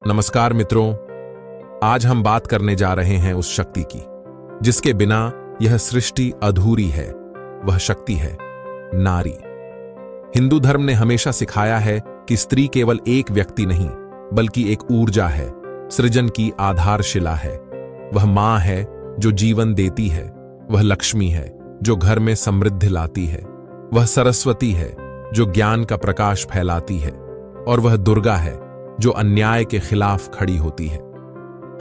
नमस्कार मित्रों, आज हम बात करने जा रहे हैं उस शक्ति की जिसके बिना यह सृष्टि अधूरी है। वह शक्ति है नारी। हिंदू धर्म ने हमेशा सिखाया है कि स्त्री केवल एक व्यक्ति नहीं बल्कि एक ऊर्जा है, सृजन की आधारशिला है। वह मां है जो जीवन देती है, वह लक्ष्मी है जो घर में समृद्धि लाती है, वह सरस्वती है जो ज्ञान का प्रकाश फैलाती है, और वह दुर्गा है जो अन्याय के खिलाफ खड़ी होती है।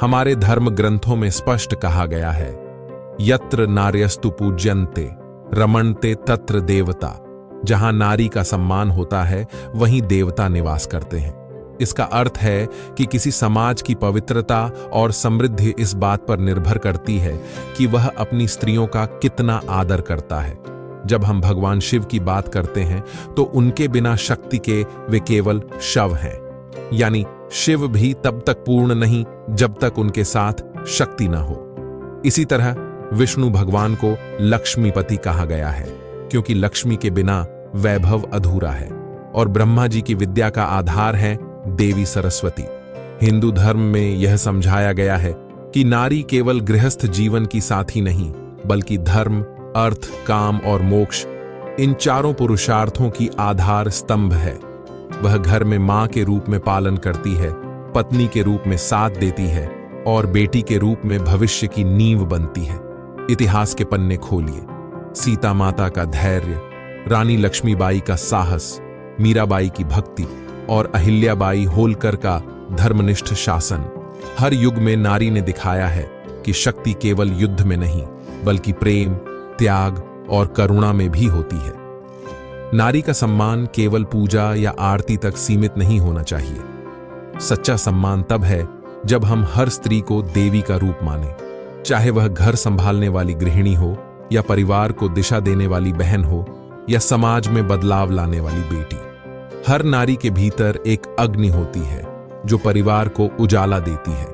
हमारे धर्म ग्रंथों में स्पष्ट कहा गया है, यत्र नार्यस्तु पूज्यन्ते रमणते तत्र देवता। जहां नारी का सम्मान होता है वहीं देवता निवास करते हैं। इसका अर्थ है कि किसी समाज की पवित्रता और समृद्धि इस बात पर निर्भर करती है कि वह अपनी स्त्रियों का कितना आदर करता है। जब हम भगवान शिव की बात करते हैं तो उनके बिना शक्ति के वे केवल शव हैं, यानी शिव भी तब तक पूर्ण नहीं जब तक उनके साथ शक्ति न हो। इसी तरह विष्णु भगवान को लक्ष्मीपति कहा गया है क्योंकि लक्ष्मी के बिना वैभव अधूरा है, और ब्रह्मा जी की विद्या का आधार है देवी सरस्वती। हिंदू धर्म में यह समझाया गया है कि नारी केवल गृहस्थ जीवन की साथी नहीं बल्कि धर्म, अर्थ, काम और मोक्ष, इन चारों पुरुषार्थों की आधार स्तंभ है। वह घर में मां के रूप में पालन करती है, पत्नी के रूप में साथ देती है और बेटी के रूप में भविष्य की नींव बनती है। इतिहास के पन्ने खोलिए, सीता माता का धैर्य, रानी लक्ष्मीबाई का साहस, मीराबाई की भक्ति और अहिल्याबाई होलकर का धर्मनिष्ठ शासन। हर युग में नारी ने दिखाया है कि शक्ति केवल युद्ध में नहीं बल्कि प्रेम, त्याग और करुणा में भी होती है। नारी का सम्मान केवल पूजा या आरती तक सीमित नहीं होना चाहिए। सच्चा सम्मान तब है जब हम हर स्त्री को देवी का रूप माने, चाहे वह घर संभालने वाली गृहिणी हो या परिवार को दिशा देने वाली बहन हो या समाज में बदलाव लाने वाली बेटी। हर नारी के भीतर एक अग्नि होती है जो परिवार को उजाला देती है।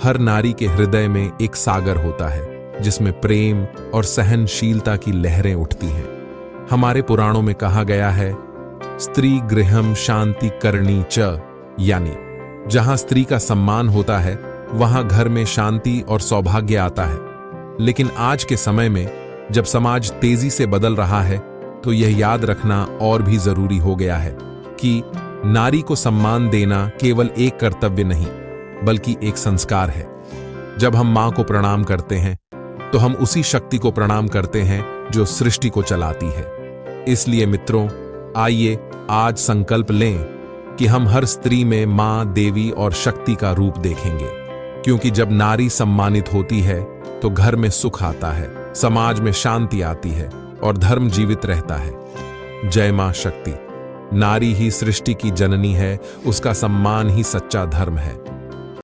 हर नारी के हृदय में एक सागर होता है जिसमें प्रेम और सहनशीलता की लहरें उठती हैं। हमारे पुराणों में कहा गया है, स्त्री गृहम शांति करणी च, यानी जहां स्त्री का सम्मान होता है वहां घर में शांति और सौभाग्य आता है। लेकिन आज के समय में जब समाज तेजी से बदल रहा है तो यह याद रखना और भी जरूरी हो गया है कि नारी को सम्मान देना केवल एक कर्तव्य नहीं बल्कि एक संस्कार है। जब हम मां को प्रणाम करते हैं तो हम उसी शक्ति को प्रणाम करते हैं जो सृष्टि को चलाती है। इसलिए मित्रों, आइए आज संकल्प लें कि हम हर स्त्री में मां, देवी और शक्ति का रूप देखेंगे, क्योंकि जब नारी सम्मानित होती है तो घर में सुख आता है, समाज में शांति आती है और धर्म जीवित रहता है। जय मां शक्ति। नारी ही सृष्टि की जननी है, उसका सम्मान ही सच्चा धर्म है।